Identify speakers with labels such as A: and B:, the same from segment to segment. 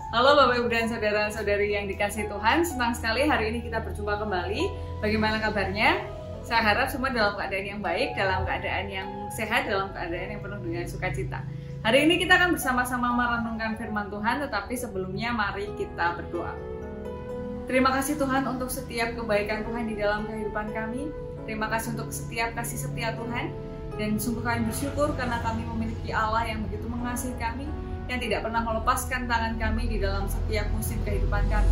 A: Halo Bapak Ibu dan Saudara-saudari yang dikasihi Tuhan, senang sekali hari ini kita berjumpa kembali. Bagaimana kabarnya? Saya harap semua dalam keadaan yang baik, dalam keadaan yang sehat, dalam keadaan yang penuh dengan sukacita. Hari ini kita akan bersama-sama merenungkan firman Tuhan, tetapi sebelumnya mari kita berdoa. Terima kasih Tuhan untuk setiap kebaikan Tuhan di dalam kehidupan kami. Terima kasih untuk setiap kasih setia Tuhan. Dan sungguh kami bersyukur karena kami memiliki Allah yang begitu mengasihi kami, yang tidak pernah melepaskan tangan kami di dalam setiap musim kehidupan kami.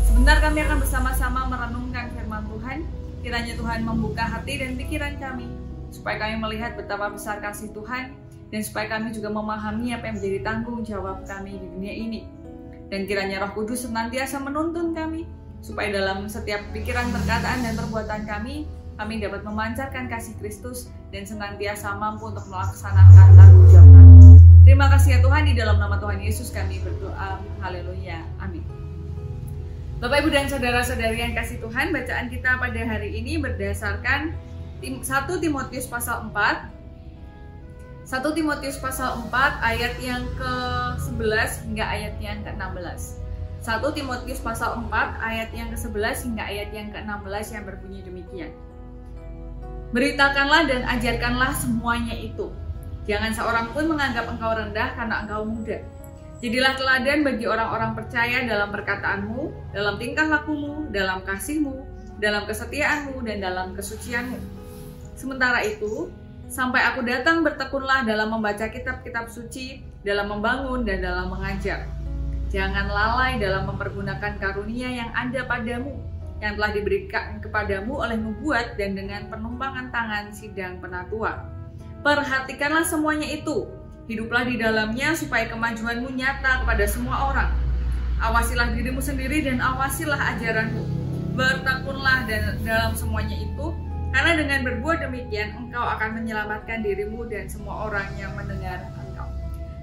A: Sebentar kami akan bersama-sama merenungkan firman Tuhan. Kiranya Tuhan membuka hati dan pikiran kami, supaya kami melihat betapa besar kasih Tuhan, dan supaya kami juga memahami apa yang menjadi tanggung jawab kami di dunia ini. Dan kiranya Roh Kudus senantiasa menuntun kami, supaya dalam setiap pikiran, perkataan, dan perbuatan kami dapat memancarkan kasih Kristus dan senantiasa mampu untuk melaksanakan tanggung jawab kami. Terima kasih ya Tuhan, di dalam nama Tuhan Yesus kami berdoa. Haleluya. Amin. Bapak Ibu dan Saudara-saudari yang kasih Tuhan, bacaan kita pada hari ini berdasarkan 1 Timotius pasal 4. 1 Timotius pasal 4 ayat yang ke-11 hingga ayat yang ke-16. 1 Timotius pasal 4 ayat yang ke-11 hingga ayat yang ke-16 yang berbunyi demikian. Beritakanlah dan ajarkanlah semuanya itu. Jangan seorang pun menganggap engkau rendah karena engkau muda. Jadilah teladan bagi orang-orang percaya dalam perkataanmu, dalam tingkah lakumu, dalam kasihmu, dalam kesetiaanmu, dan dalam kesucianmu. Sementara itu, sampai aku datang bertekunlah dalam membaca kitab-kitab suci, dalam membangun dan dalam mengajar. Jangan lalai dalam mempergunakan karunia yang ada padamu, yang telah diberikan kepadamu oleh nubuat dan dengan penumpangan tangan sidang penatua. Perhatikanlah semuanya itu, hiduplah di dalamnya supaya kemajuanmu nyata kepada semua orang. Awasilah dirimu sendiri dan awasilah ajaranmu. Bertekunlah dalam semuanya itu, karena dengan berbuat demikian engkau akan menyelamatkan dirimu dan semua orang yang mendengar engkau.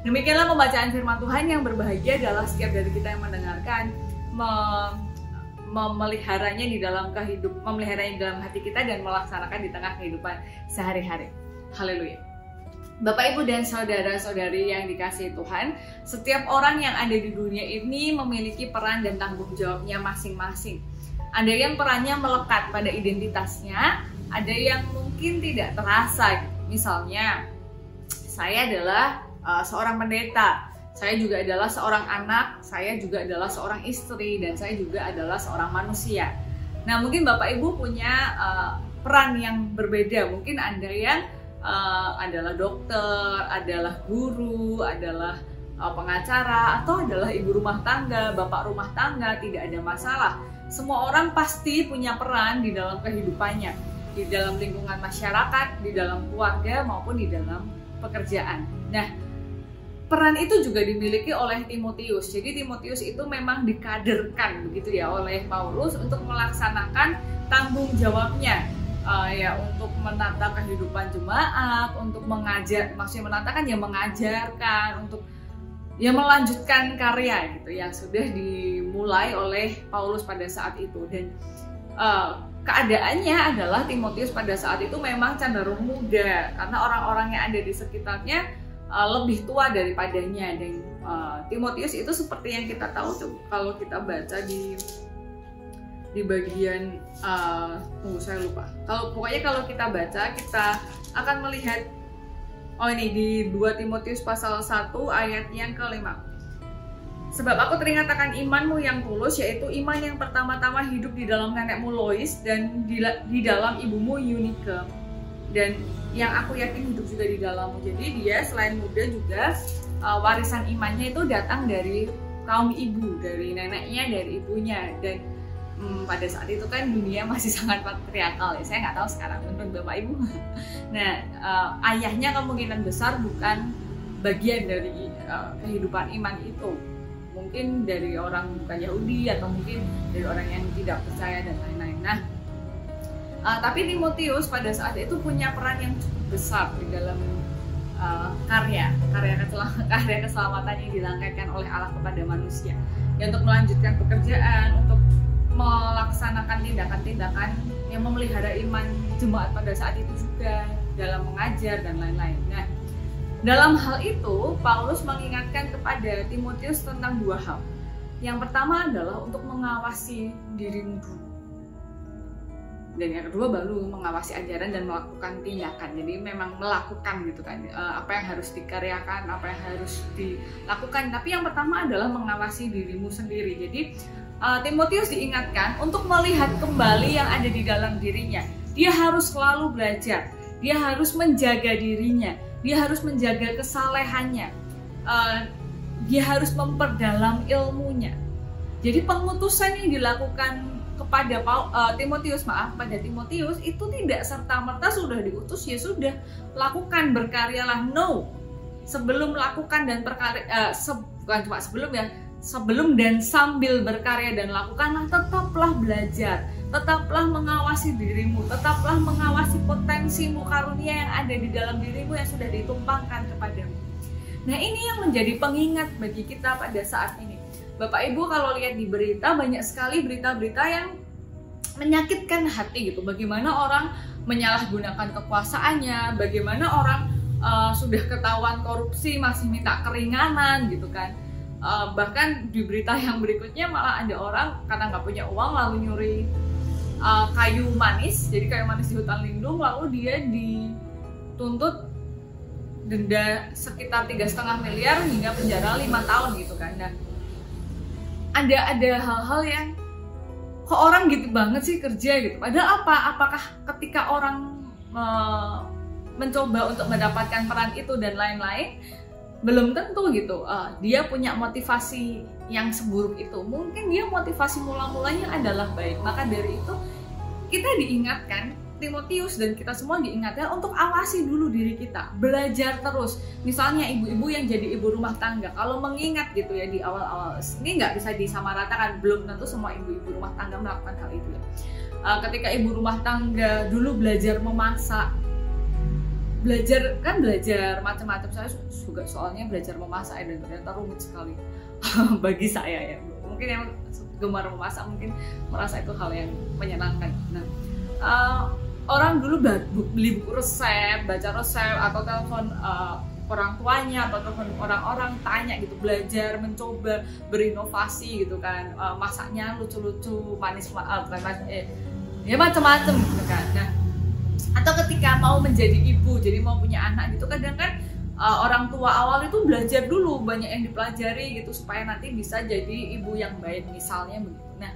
A: Demikianlah pembacaan firman Tuhan. Yang berbahagia adalah setiap dari kita yang mendengarkan, memeliharanya di dalam memeliharanya di dalam hati kita dan melaksanakan di tengah kehidupan sehari-hari. Haleluya. Bapak Ibu dan Saudara-saudari yang dikasihi Tuhan, setiap orang yang ada di dunia ini memiliki peran dan tanggung jawabnya masing-masing. Ada yang perannya melekat pada identitasnya, ada yang mungkin tidak terasa. Misalnya, saya adalah seorang pendeta, saya juga adalah seorang anak, saya juga adalah seorang istri, dan saya juga adalah seorang manusia. Nah, mungkin Bapak Ibu punya peran yang berbeda. Mungkin Anda yang adalah dokter, adalah guru, adalah pengacara, atau adalah ibu rumah tangga, bapak rumah tangga, tidak ada masalah. Semua orang pasti punya peran di dalam kehidupannya, di dalam lingkungan masyarakat, di dalam keluarga, maupun di dalam pekerjaan. Nah, peran itu juga dimiliki oleh Timotius. Jadi Timotius itu memang dikaderkan begitu ya oleh Paulus untuk melaksanakan tanggung jawabnya, untuk menata kehidupan jemaat, untuk mengajar, maksudnya menatakan ya mengajarkan, untuk ya melanjutkan karya gitu yang sudah dimulai oleh Paulus pada saat itu. Dan keadaannya adalah Timotius pada saat itu memang cenderung muda karena orang-orang yang ada di sekitarnya lebih tua daripadanya. Dan Timotius itu seperti yang kita tahu tuh, kalau kita baca di bagian saya lupa. Kalau kita baca, kita akan melihat ini di 2 Timotius pasal 1 ayat yang ke-5. Sebab aku teringat akan imanmu yang tulus, yaitu iman yang pertama-tama hidup di dalam nenekmu Lois dan di dalam ibumu Eunike, dan yang aku yakin hidup juga di dalammu. Jadi dia selain muda juga warisan imannya itu datang dari kaum ibu, dari neneknya, dari ibunya. Dan pada saat itu kan dunia masih sangat patriarkal ya. Saya nggak tahu sekarang menurut Bapak Ibu. Nah, ayahnya kemungkinan besar bukan bagian dari kehidupan iman itu. Mungkin dari orang bukan Yahudi, atau mungkin dari orang yang tidak percaya dan lain-lain. Nah, tapi Timotius pada saat itu punya peran yang cukup besar di dalam karya keselamatan yang dilangkahkan oleh Allah kepada manusia, ya, untuk melanjutkan pekerjaan, untuk melaksanakan tindakan-tindakan yang memelihara iman jemaat pada saat itu juga, dalam mengajar dan lain-lain. Nah, Dalam hal itu, Paulus mengingatkan kepada Timotius tentang dua hal. Yang pertama adalah untuk mengawasi dirimu dulu. Dan yang kedua baru mengawasi ajaran dan melakukan tindakan. Jadi memang melakukan gitu kan, apa yang harus dikaryakan, apa yang harus dilakukan. Tapi yang pertama adalah mengawasi dirimu sendiri. Jadi Timotius diingatkan untuk melihat kembali yang ada di dalam dirinya. Dia harus selalu belajar, dia harus menjaga dirinya, dia harus menjaga kesalehannya, dia harus memperdalam ilmunya. Jadi pengutusan yang dilakukan kepada Timotius itu tidak serta-merta sudah diutus ya sudah lakukan, berkaryalah. No, sebelum lakukan dan bukan cuma sebelum ya, sebelum dan sambil berkarya dan lakukanlah, tetaplah belajar, tetaplah mengawasi dirimu, tetaplah mengawasi potensimu, karunia yang ada di dalam dirimu yang sudah ditumpangkan kepadamu. Nah, ini yang menjadi pengingat bagi kita pada saat ini. Bapak Ibu kalau lihat di berita, banyak sekali berita-berita yang menyakitkan hati gitu. Bagaimana orang menyalahgunakan kekuasaannya, bagaimana orang sudah ketahuan korupsi masih minta keringanan gitu kan. Bahkan di berita yang berikutnya malah ada orang karena nggak punya uang lalu nyuri kayu manis, jadi kayu manis di hutan lindung, lalu dia dituntut denda sekitar 3,5 miliar hingga penjara 5 tahun gitu kan. Dan ada hal-hal yang kok orang gitu banget sih kerja gitu. Padahal apakah ketika orang mencoba untuk mendapatkan peran itu dan lain-lain, belum tentu gitu dia punya motivasi yang seburuk itu. Mungkin dia motivasi mula-mulanya adalah baik. Maka dari itu kita diingatkan, Timotius dan kita semua diingatkan untuk awasi dulu diri kita, belajar terus. Misalnya ibu-ibu yang jadi ibu rumah tangga, kalau mengingat gitu ya di awal-awal, ini nggak bisa disamaratakan, belum tentu semua ibu-ibu rumah tangga melakukan hal itu ya. Ketika ibu rumah tangga dulu belajar memasak, belajar macam-macam. Saya juga soalnya belajar memasak dan ternyata rumit sekali bagi saya ya. Mungkin yang gemar memasak mungkin merasa itu hal yang menyenangkan. Nah, orang dulu beli buku resep, baca resep, atau telepon orang tuanya atau telepon orang-orang tanya gitu, belajar, mencoba berinovasi gitu kan, masaknya lucu-lucu, ya macam-macam gitu kan. Nah, atau ketika mau menjadi ibu, jadi mau punya anak gitu, kadang kan orang tua awal itu belajar dulu, banyak yang dipelajari gitu supaya nanti bisa jadi ibu yang baik misalnya begitu. Nah,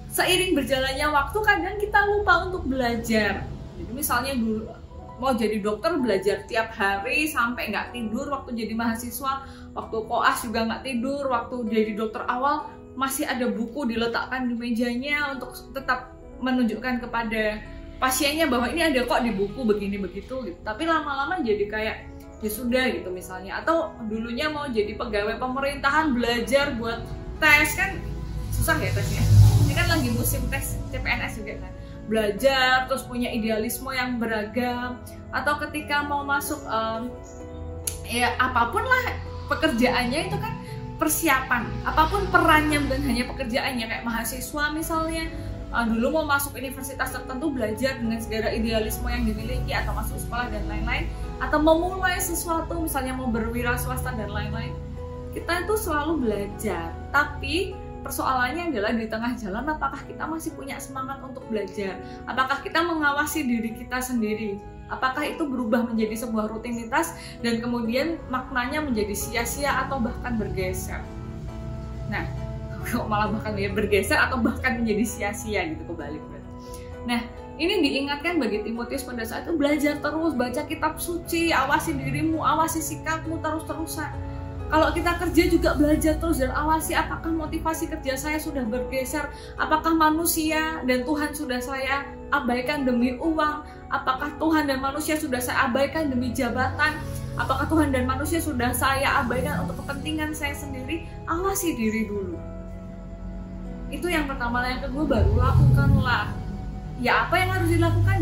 A: seiring berjalannya waktu kadang kita lupa untuk belajar. Jadi misalnya dulu mau jadi dokter belajar tiap hari sampai nggak tidur, waktu jadi mahasiswa, waktu koas juga nggak tidur, waktu jadi dokter awal masih ada buku diletakkan di mejanya untuk tetap menunjukkan kepada pasiennya bahwa ini ada kok di buku begini begitu gitu. Tapi lama-lama jadi kayak ya sudah gitu misalnya. Atau dulunya mau jadi pegawai pemerintahan belajar buat tes, kan susah ya tesnya. Ini kan lagi musim tes CPNS juga kan. Belajar terus punya idealisme yang beragam. Atau ketika mau masuk ya apapun lah pekerjaannya itu kan persiapan. Apapun perannya bukan hanya pekerjaannya, kayak mahasiswa misalnya. Dulu mau masuk universitas tertentu belajar dengan segala idealisme yang dimiliki, atau masuk sekolah dan lain-lain, atau memulai sesuatu misalnya mau berwira swasta dan lain-lain, kita itu selalu belajar. Tapi persoalannya adalah di tengah jalan apakah kita masih punya semangat untuk belajar, apakah kita mengawasi diri kita sendiri, apakah itu berubah menjadi sebuah rutinitas dan kemudian maknanya menjadi sia-sia atau bahkan bergeser. Nah, malah bahkan ya bergeser atau bahkan menjadi sia-sia gitu, kebalik. Nah, ini diingatkan bagi Timotius pada saat itu, belajar terus, baca kitab suci, awasi dirimu, awasi sikapmu terus-terusan. Kalau kita kerja juga belajar terus dan awasi apakah motivasi kerja saya sudah bergeser, apakah manusia dan Tuhan sudah saya abaikan demi uang, apakah Tuhan dan manusia sudah saya abaikan demi jabatan, apakah Tuhan dan manusia sudah saya abaikan untuk kepentingan saya sendiri. Awasi diri dulu. Itu yang pertama. Yang kedua baru lakukanlah. Ya apa yang harus dilakukan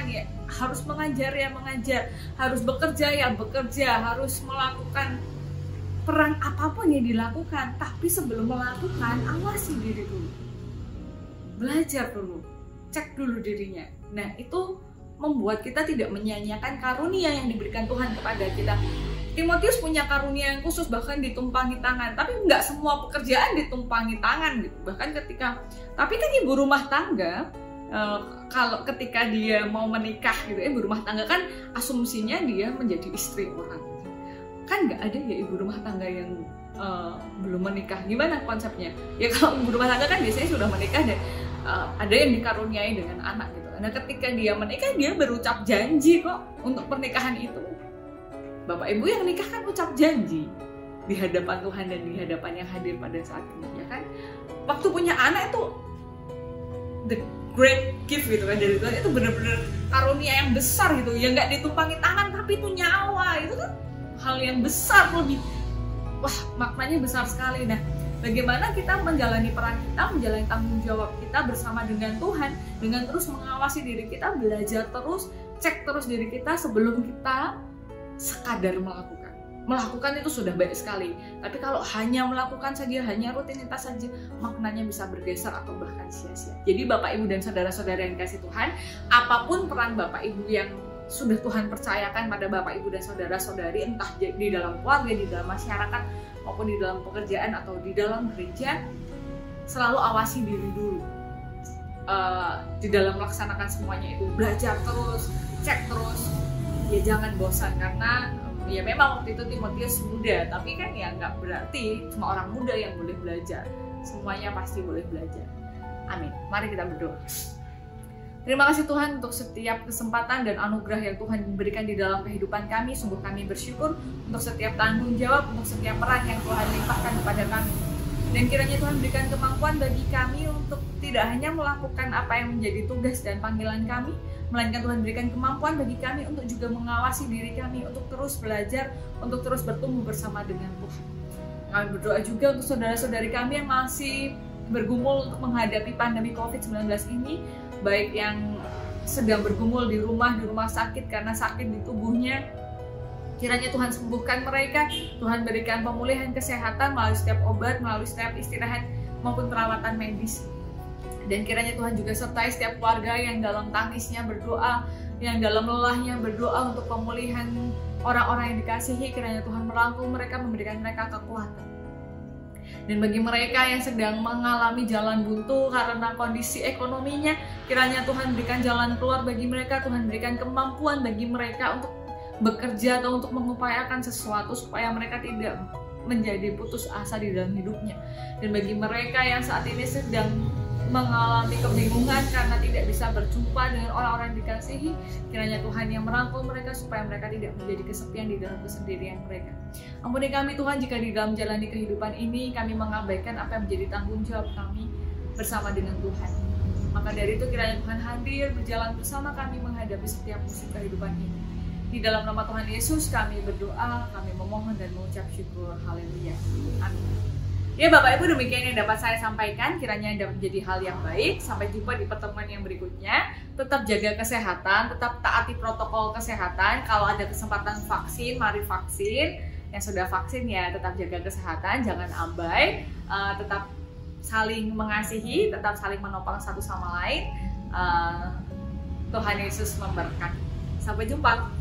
A: ya, harus mengajar ya mengajar, harus bekerja ya bekerja, harus melakukan peran apapun yang dilakukan. Tapi sebelum melakukan, awasi diri dulu, belajar dulu, cek dulu dirinya. Nah, itu membuat kita tidak menyia-nyiakan karunia yang diberikan Tuhan kepada kita. Timotius punya karunia yang khusus, bahkan ditumpangi tangan. Tapi nggak semua pekerjaan ditumpangi tangan gitu. Bahkan tapi kan ibu rumah tangga, kalau ketika dia mau menikah gitu, ibu rumah tangga kan asumsinya dia menjadi istri orang. Kan nggak ada ya ibu rumah tangga yang belum menikah. Gimana konsepnya? Ya kalau ibu rumah tangga kan biasanya sudah menikah dan ada yang dikaruniai dengan anak gitu. Nah ketika dia menikah, dia berucap janji kok untuk pernikahan itu. Bapak Ibu yang nikah kan ucap janji di hadapan Tuhan dan di hadapan yang hadir pada saat ini, ya kan? Waktu punya anak itu the great gift gitu kan dari Tuhan, itu benar-benar karunia yang besar gitu, ya nggak ditumpangi tangan tapi itu nyawa, itu kan hal yang besar, lebih wah maknanya besar sekali. Nah bagaimana kita menjalani peran kita, menjalani tanggung jawab kita bersama dengan Tuhan, dengan terus mengawasi diri kita, belajar terus, cek terus diri kita sebelum kita sekadar melakukan itu sudah baik sekali. Tapi kalau hanya melakukan saja, hanya rutinitas saja, maknanya bisa bergeser atau bahkan sia-sia. Jadi Bapak Ibu dan saudara-saudara yang dikasihi Tuhan, apapun peran Bapak Ibu yang sudah Tuhan percayakan pada Bapak Ibu dan saudara-saudari, entah di dalam keluarga, di dalam masyarakat, maupun di dalam pekerjaan atau di dalam gereja, selalu awasi diri dulu. Di dalam melaksanakan semuanya itu, belajar terus, cek terus, ya jangan bosan, karena ya memang waktu itu Timotius muda, tapi kan ya nggak berarti cuma orang muda yang boleh belajar, semuanya pasti boleh belajar. Amin. Mari kita berdoa. Terima kasih Tuhan untuk setiap kesempatan dan anugerah yang Tuhan berikan di dalam kehidupan kami. Sungguh kami bersyukur untuk setiap tanggung jawab, untuk setiap peran yang Tuhan limpahkan kepada kami. Dan kiranya Tuhan berikan kemampuan bagi kami untuk tidak hanya melakukan apa yang menjadi tugas dan panggilan kami, melainkan Tuhan berikan kemampuan bagi kami untuk juga mengawasi diri kami, untuk terus belajar, untuk terus bertumbuh bersama dengan Tuhan. Kami berdoa juga untuk saudara-saudari kami yang masih bergumul untuk menghadapi pandemi COVID-19 ini, baik yang sedang bergumul di rumah sakit karena sakit di tubuhnya. Kiranya Tuhan sembuhkan mereka, Tuhan berikan pemulihan kesehatan melalui setiap obat, melalui setiap istirahat maupun perawatan medis. Dan kiranya Tuhan juga sertai setiap keluarga yang dalam tangisnya berdoa, yang dalam lelahnya berdoa untuk pemulihan orang-orang yang dikasihi. Kiranya Tuhan merangkul mereka, memberikan mereka kekuatan. Dan bagi mereka yang sedang mengalami jalan buntu karena kondisi ekonominya, kiranya Tuhan berikan jalan keluar bagi mereka, Tuhan berikan kemampuan bagi mereka untuk bekerja atau untuk mengupayakan sesuatu supaya mereka tidak menjadi putus asa di dalam hidupnya. Dan bagi mereka yang saat ini sedang mengalami kebingungan karena tidak bisa berjumpa dengan orang-orang yang dikasihi, kiranya Tuhan yang merangkul mereka supaya mereka tidak menjadi kesepian di dalam kesendirian mereka. Ampuni kami Tuhan jika di dalam jalani kehidupan ini kami mengabaikan apa yang menjadi tanggung jawab kami bersama dengan Tuhan. Maka dari itu kiranya Tuhan hadir berjalan bersama kami menghadapi setiap musim kehidupan ini. Di dalam nama Tuhan Yesus kami berdoa, kami memohon dan mengucap syukur. Haleluya. Amin. Ya Bapak Ibu, demikian yang dapat saya sampaikan. Kiranya dapat menjadi hal yang baik. Sampai jumpa di pertemuan yang berikutnya. Tetap jaga kesehatan, tetap taati protokol kesehatan. Kalau ada kesempatan vaksin, mari vaksin. Yang sudah vaksin ya tetap jaga kesehatan, jangan abai. Tetap saling mengasihi, tetap saling menopang satu sama lain. Tuhan Yesus memberkati. Sampai jumpa.